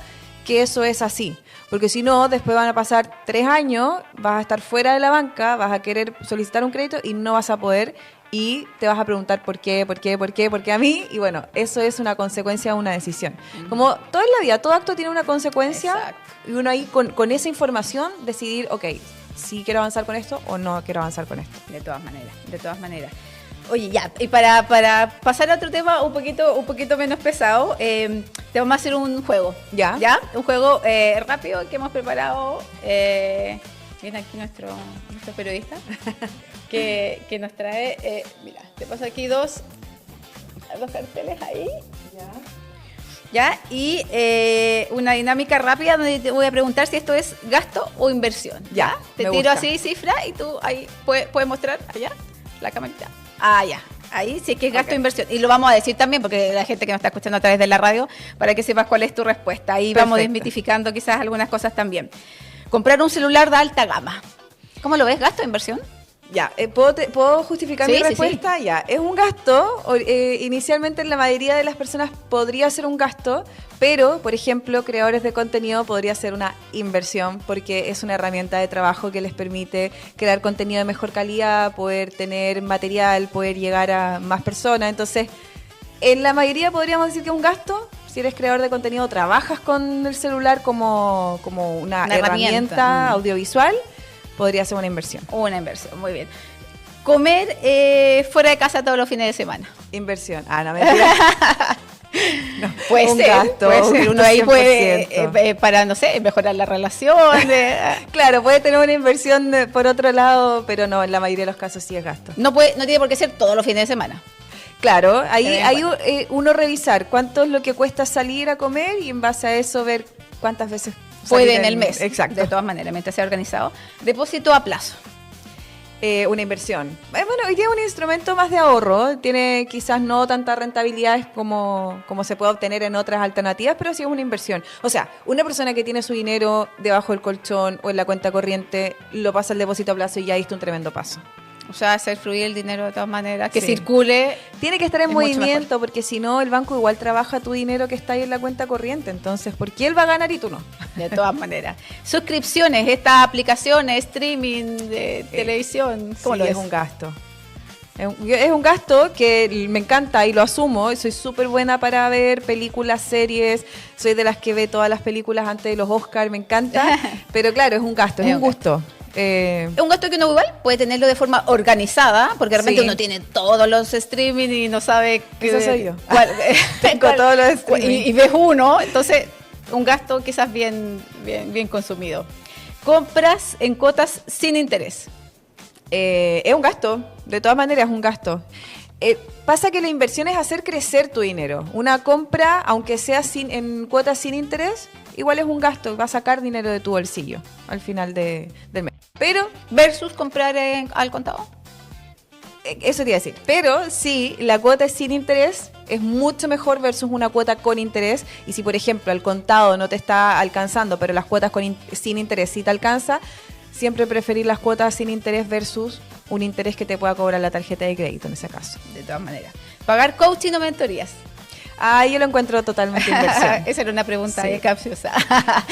que eso es así. Porque si no, después van a pasar 3 años, vas a estar fuera de la banca, vas a querer solicitar un crédito y no vas a poder, y te vas a preguntar por qué, porque a mí, y bueno, eso es una consecuencia de una decisión. Como todo en la vida, todo acto tiene una consecuencia. Exacto. Y uno ahí con esa información decidir, ok, si quiero avanzar con esto o no quiero avanzar con esto. De todas maneras. Oye, ya, y para pasar a otro tema un poquito menos pesado, te vamos a hacer un juego. ¿Ya? Un juego rápido que hemos preparado. Viene aquí nuestro periodista que nos trae. Mira, te paso aquí dos carteles ahí. ¿Ya? Y una dinámica rápida donde te voy a preguntar si esto es gasto o inversión. Ya, Te me tiro gusta. así cifra y tú ahí puedes mostrar allá la camarita. Ya. Ahí sí que es gasto o inversión. Y lo vamos a decir también, porque la gente que nos está escuchando a través de la radio, para que sepas cuál es tu respuesta. Ahí vamos Perfecto. desmitificando quizás algunas cosas también. Comprar un celular de alta gama. ¿Cómo lo ves? ¿Gasto o inversión? Ya, ¿puedo justificar Sí, mi sí, respuesta? Ya, es un gasto. Inicialmente en la mayoría de las personas podría ser un gasto, pero, por ejemplo, creadores de contenido podría ser una inversión porque es una herramienta de trabajo que les permite crear contenido de mejor calidad, poder tener material, poder llegar a más personas. Entonces, en la mayoría podríamos decir que es un gasto. Si eres creador de contenido, trabajas con el celular como una herramienta audiovisual, podría ser una inversión. Una inversión, muy bien. Comer fuera de casa todos los fines de semana. Inversión. No, mentira. Puede Un ser, gasto, puede un ser. gasto Uno ahí puede, 100%. para, no sé, mejorar la relación. Claro, puede tener una inversión por otro lado, pero no, en la mayoría de los casos sí es gasto. No tiene por qué ser todos los fines de semana. Claro, ahí Tener en hay cuenta. uno revisar cuánto es lo que cuesta salir a comer y en base a eso ver cuántas veces Puede salir en el mes. Exacto. De todas maneras, mientras sea organizado. Depósito a plazo. Una inversión. Bueno, hoy día es un instrumento más de ahorro, tiene quizás no tanta rentabilidad como se puede obtener en otras alternativas, pero sí es una inversión. O sea, una persona que tiene su dinero debajo del colchón o en la cuenta corriente, lo pasa al depósito a plazo y ya diste un tremendo paso. O sea, hacer fluir el dinero de todas maneras, que Sí. circule. Tiene que estar en Es mucho movimiento porque si no el banco igual trabaja tu dinero que está ahí en la cuenta corriente. Entonces, ¿por qué él va a ganar y tú no? De todas maneras. Suscripciones, estas aplicaciones, streaming de televisión. ¿Cómo Sí, lo ves? es un gasto. Es un gasto que me encanta y lo asumo. Soy súper buena para ver películas, series. Soy de las que ve todas las películas antes de los Oscars. Me encanta. Pero claro, es un gasto, es un gusto. Es un gasto que uno igual puede tenerlo de forma organizada, porque realmente Sí. uno tiene todos los streaming y no sabe Esa soy yo. cuál- Tengo todos los streaming. y ves uno, entonces un gasto quizás bien consumido. Compras en cuotas sin interés. Es un gasto, de todas maneras es un gasto. Pasa que la inversión es hacer crecer tu dinero. Una compra, aunque sea en cuotas sin interés, igual es un gasto, va a sacar dinero de tu bolsillo al final del mes. Pero, Versus comprar al contado. eso te iba a decir, pero si la cuota es sin interés, es mucho mejor versus una cuota con interés. Y si, por ejemplo, al contado no te está alcanzando, pero las cuotas sin interés sí te alcanza, siempre preferir las cuotas sin interés versus un interés que te pueda cobrar la tarjeta de crédito en ese caso. De todas maneras. Pagar coaching o mentorías. Yo lo encuentro totalmente inversión. Esa era una pregunta Sí. capciosa.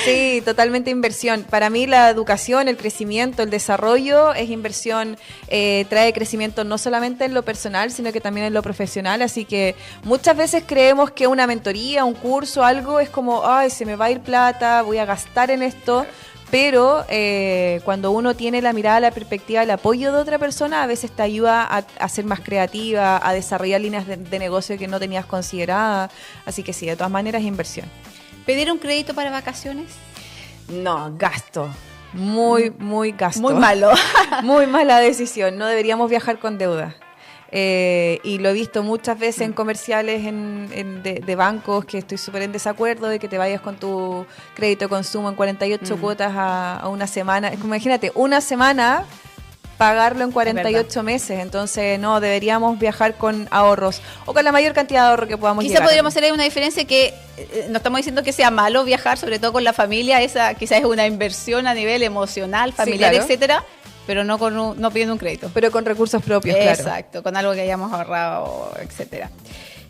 Sí, totalmente inversión. Para mí la educación, el crecimiento, el desarrollo es inversión, trae crecimiento no solamente en lo personal, sino que también en lo profesional. Así que muchas veces creemos que una mentoría, un curso, algo es como, se me va a ir plata, voy a gastar en esto. Pero cuando uno tiene la mirada, la perspectiva, el apoyo de otra persona, a veces te ayuda a ser más creativa, a desarrollar líneas de negocio que no tenías consideradas. Así que sí, de todas maneras es inversión. ¿Pedir un crédito para vacaciones? No, gasto. Muy gasto. Muy malo. Muy mala decisión. No deberíamos viajar con deuda. Y lo he visto muchas veces en comerciales de bancos que estoy súper en desacuerdo de que te vayas con tu crédito de consumo en 48 cuotas a una semana. Es como, imagínate, una semana pagarlo en 48 meses. Entonces, no, deberíamos viajar con ahorros o con la mayor cantidad de ahorro que podamos Quizá llegar. podríamos hacer ahí una diferencia que no estamos diciendo que sea malo viajar, sobre todo con la familia. Esa quizás es una inversión a nivel emocional, familiar, claro. etcétera, pero no pidiendo un crédito. Pero con recursos propios, claro. Exacto, con algo que hayamos ahorrado, etcétera.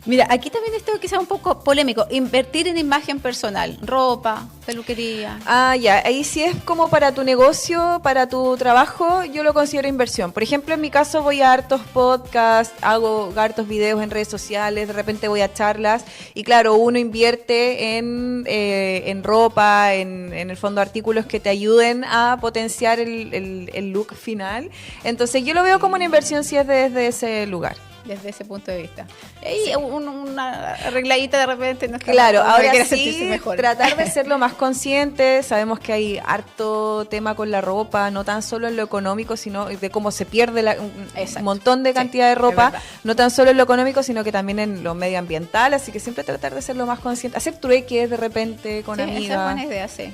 Mira, aquí también esto quizás un poco polémico, invertir en imagen personal, ropa, peluquería. Ah, ya, ahí sí es como para tu negocio, para tu trabajo, yo lo considero inversión. Por ejemplo, en mi caso voy a hartos podcasts, hago hartos videos en redes sociales, de repente voy a charlas y claro, uno invierte en ropa, en el fondo artículos que te ayuden a potenciar el look final. Entonces yo lo veo como una inversión si es desde ese lugar. Desde ese punto de vista. Y una arregladita de repente no está Claro, mal, ahora quiere sí, sentirse mejor. tratar de ser lo más consciente. Sabemos que hay harto tema con la ropa, no tan solo en lo económico, sino de cómo se pierde un montón de cantidad de ropa, no tan solo en lo económico, sino que también en lo medioambiental. Así que siempre tratar de ser lo más consciente. Hacer trueques de repente con amigas. Esa es buena idea, sí,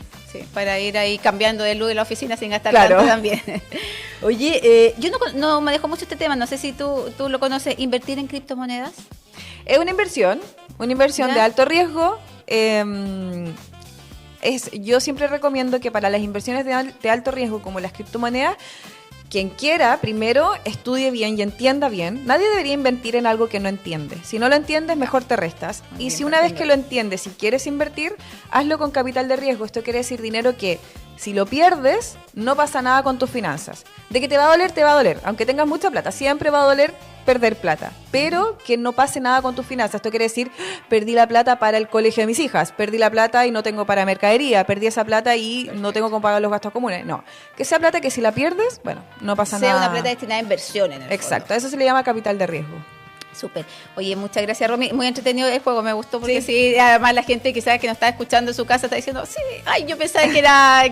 para ir ahí cambiando de luz de la oficina sin gastar Claro. tanto también. Oye, yo no manejo mucho este tema, no sé si tú lo conoces, invertir en criptomonedas. Es una inversión ¿Ya? de alto riesgo. Yo siempre recomiendo que para las inversiones de alto riesgo, como las criptomonedas, quien quiera, primero estudie bien y entienda bien. Nadie debería invertir en algo que no entiende. Si no lo entiendes, mejor te restas. Muy Y bien, si una vez partiendo. que lo entiendes y quieres invertir, hazlo con capital de riesgo. Esto quiere decir dinero que, si lo pierdes, no pasa nada con tus finanzas. De que te va a doler, te va a doler. Aunque tengas mucha plata, siempre va a doler perder plata. Pero que no pase nada con tus finanzas. Esto quiere decir, perdí la plata para el colegio de mis hijas, perdí la plata y no tengo para mercadería, perdí esa plata y no tengo cómo pagar los gastos comunes. No, que sea plata que si la pierdes, bueno, no pasa Sea nada. una plata destinada a inversión en el Exacto, a eso se le llama capital de riesgo. Súper. Oye, muchas gracias, Romy. Muy entretenido el juego, me gustó porque sí, además la gente quizás que nos está escuchando en su casa está diciendo, sí, ay, yo pensaba que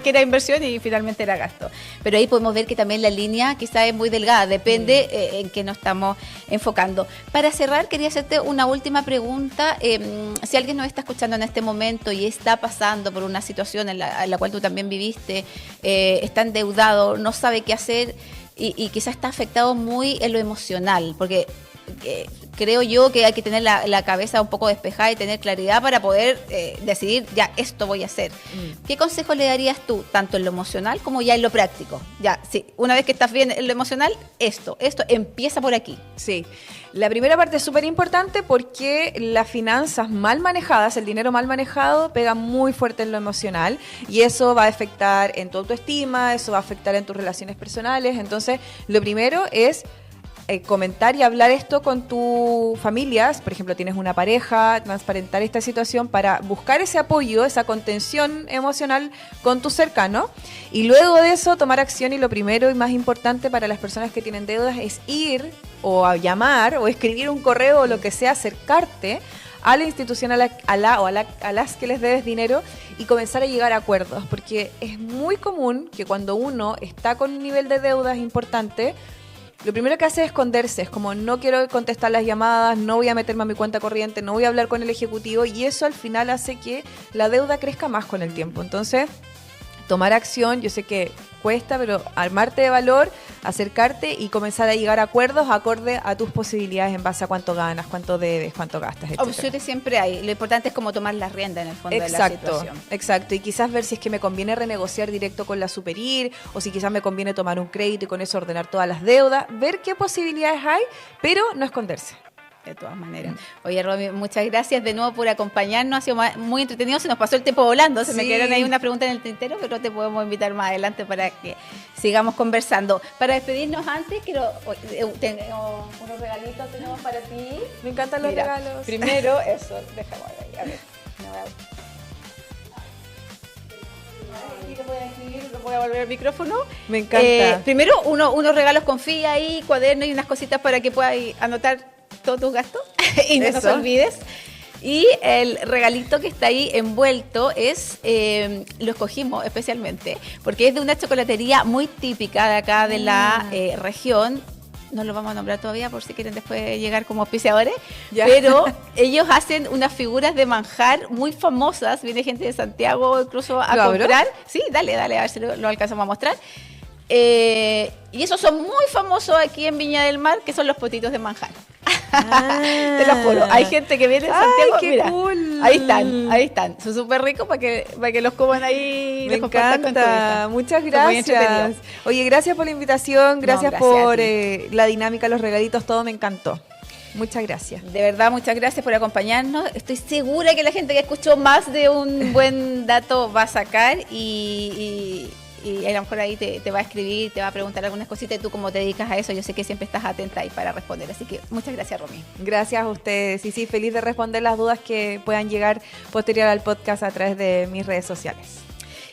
era inversión y finalmente era gasto. Pero ahí podemos ver que también la línea quizás es muy delgada, depende en qué nos estamos enfocando. Para cerrar, quería hacerte una última pregunta. Si alguien nos está escuchando en este momento y está pasando por una situación en la cual tú también viviste, está endeudado, no sabe qué hacer y quizás está afectado muy en lo emocional, porque creo yo que hay que tener la cabeza un poco despejada y tener claridad para poder decidir, ya, esto voy a hacer. ¿Qué consejo le darías tú, tanto en lo emocional como ya en lo práctico? Ya, sí, una vez que estás bien en lo emocional, esto empieza por aquí. Sí, la primera parte es súper importante porque las finanzas mal manejadas, el dinero mal manejado, pega muy fuerte en lo emocional y eso va a afectar en tu autoestima, eso va a afectar en tus relaciones personales. Entonces, lo primero es comentar y hablar esto con tu familia. Por ejemplo, tienes una pareja, transparentar esta situación para buscar ese apoyo, esa contención emocional con tu cercano y luego de eso tomar acción. Y lo primero y más importante para las personas que tienen deudas es ir o a llamar o escribir un correo o lo que sea, acercarte a la institución a las que les debes dinero y comenzar a llegar a acuerdos, porque es muy común que cuando uno está con un nivel de deudas importante, lo primero que hace es esconderse, es como no quiero contestar las llamadas, no voy a meterme a mi cuenta corriente, no voy a hablar con el ejecutivo y eso al final hace que la deuda crezca más con el tiempo. Entonces, tomar acción, yo sé que cuesta, pero armarte de valor, acercarte y comenzar a llegar a acuerdos acorde a tus posibilidades en base a cuánto ganas, cuánto debes, cuánto gastas, etc. Opciones siempre hay, lo importante es como tomar la rienda en el fondo de la situación. Exacto, y quizás ver si es que me conviene renegociar directo con la Superir o si quizás me conviene tomar un crédito y con eso ordenar todas las deudas, ver qué posibilidades hay, pero no esconderse. De todas maneras. Oye, Romy, muchas gracias de nuevo por acompañarnos. Ha sido muy entretenido. Se nos pasó el tiempo volando. Se me quedaron ahí una pregunta en el tintero, pero te podemos invitar más adelante para que sigamos conversando. Para despedirnos antes, tengo unos regalitos tenemos para ti. Me encantan los regalos. Primero, eso, déjame ahí. A ver. Aquí te voy a escribir, te voy a volver el micrófono. Me encanta. Primero, unos regalos con FIA ahí, cuadernos y unas cositas para que puedas anotar todos tus gastos y no nos olvides. Y el regalito que está ahí envuelto lo escogimos especialmente porque es de una chocolatería muy típica de acá de la región. No lo vamos a nombrar todavía por si quieren después llegar como auspiciadores, pero ellos hacen unas figuras de manjar muy famosas. Viene gente de Santiago incluso a comprar. Sí, dale, a ver si lo alcanzamos a mostrar. Y esos son muy famosos aquí en Viña del Mar, que son los potitos de manjar. Te lo juro, hay gente que viene de Santiago. ¡Ay, qué mira, cool! Ahí están, son súper ricos para que los coman ahí. Me encanta, muchas gracias. Oye, gracias por la invitación, gracias por la dinámica, los regalitos, todo me encantó. Muchas gracias. De verdad, muchas gracias por acompañarnos. Estoy segura que la gente que escuchó más de un buen dato va a sacar y a lo mejor ahí te va a escribir, te va a preguntar algunas cositas y tú como te dedicas a eso, yo sé que siempre estás atenta ahí para responder. Así que muchas gracias, Romy. Gracias a ustedes. Y sí, feliz de responder las dudas que puedan llegar posterior al podcast a través de mis redes sociales.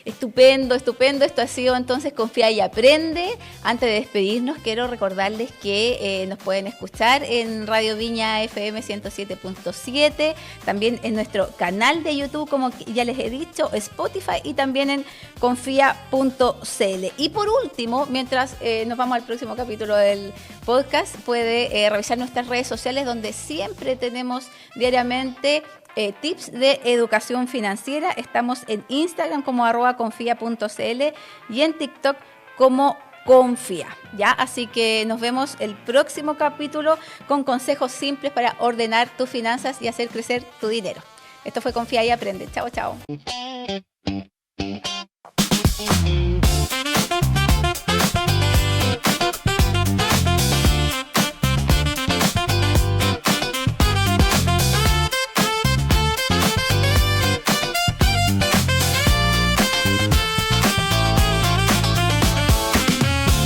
Estupendo, estupendo. Esto ha sido entonces Confía y Aprende. Antes de despedirnos, quiero recordarles que nos pueden escuchar en Radio Viña FM 107.7, también en nuestro canal de YouTube, como ya les he dicho, Spotify y también en confía.cl. Y por último, mientras nos vamos al próximo capítulo del podcast, puede revisar nuestras redes sociales donde siempre tenemos diariamente tips de educación financiera. Estamos en Instagram como @confia.cl y en TikTok como Confía, ¿ya? Así que nos vemos el próximo capítulo con consejos simples para ordenar tus finanzas y hacer crecer tu dinero. Esto fue Confía y Aprende. Chao, chao.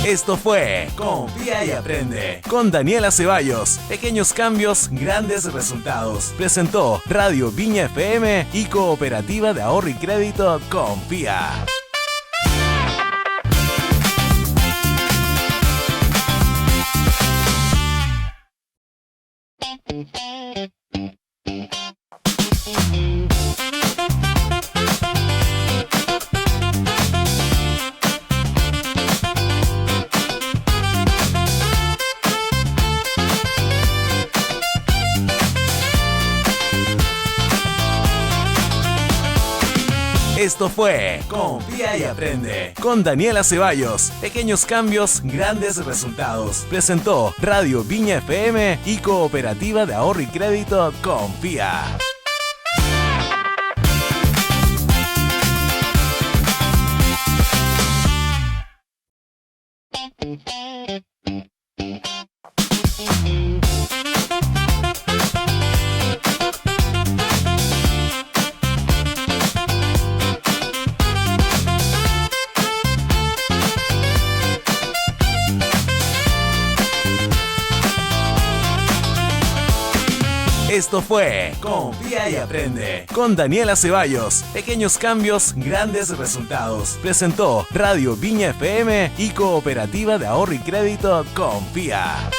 Esto fue Confía y Aprende con Daniela Ceballos. Pequeños cambios, grandes resultados. Presentó Radio Viña FM y Cooperativa de Ahorro y Crédito Confía. Esto fue Confía y Aprende con Daniela Ceballos. Pequeños cambios, grandes resultados. Presentó Radio Viña FM y Cooperativa de Ahorro y Crédito Confía. Esto fue Confía y Aprende con Daniela Ceballos. Pequeños cambios, grandes resultados. Presentó Radio Viña FM y Cooperativa de Ahorro y Crédito Confía.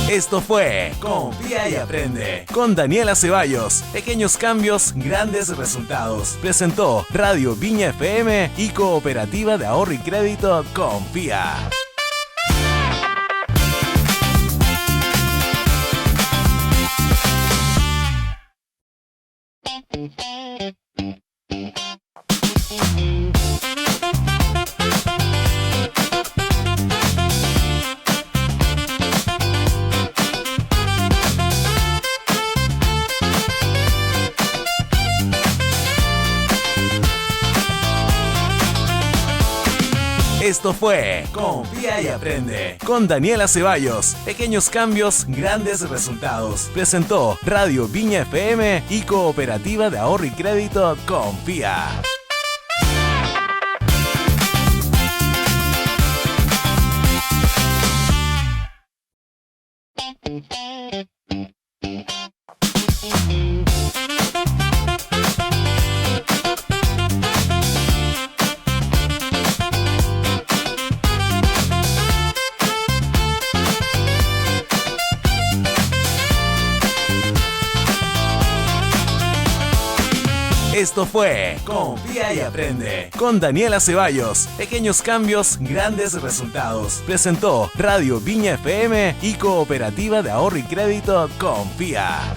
Esto fue Confía y Aprende con Daniela Ceballos. Pequeños cambios, grandes resultados. Presentó Radio Viña FM y Cooperativa de Ahorro y Crédito Confía. Esto fue Confía y Aprende con Daniela Ceballos. Pequeños cambios, grandes resultados. Presentó Radio Viña FM y Cooperativa de Ahorro y Crédito Confía. Esto fue Confía y Aprende con Daniela Ceballos. Pequeños cambios, grandes resultados. Presentó Radio Viña FM y Cooperativa de Ahorro y Crédito Confía.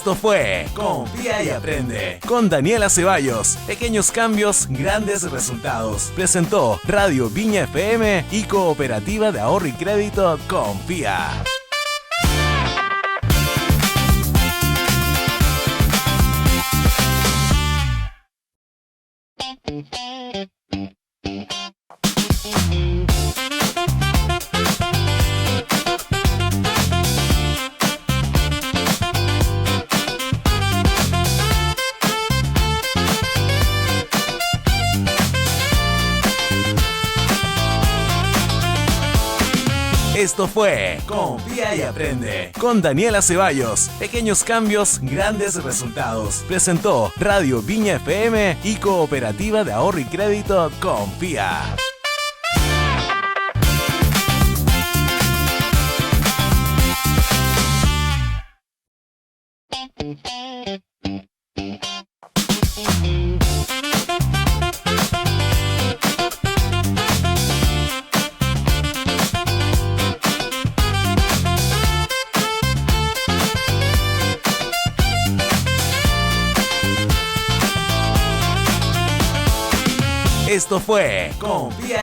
Esto fue Confía y Aprende con Daniela Ceballos. Pequeños cambios, grandes resultados. Presentó Radio Viña FM y Cooperativa de Ahorro y Crédito Confía. Esto fue Confía y Aprende con Daniela Ceballos. Pequeños cambios, grandes resultados. Presentó Radio Viña FM y Cooperativa de Ahorro y Crédito Confía. Esto fue Confía.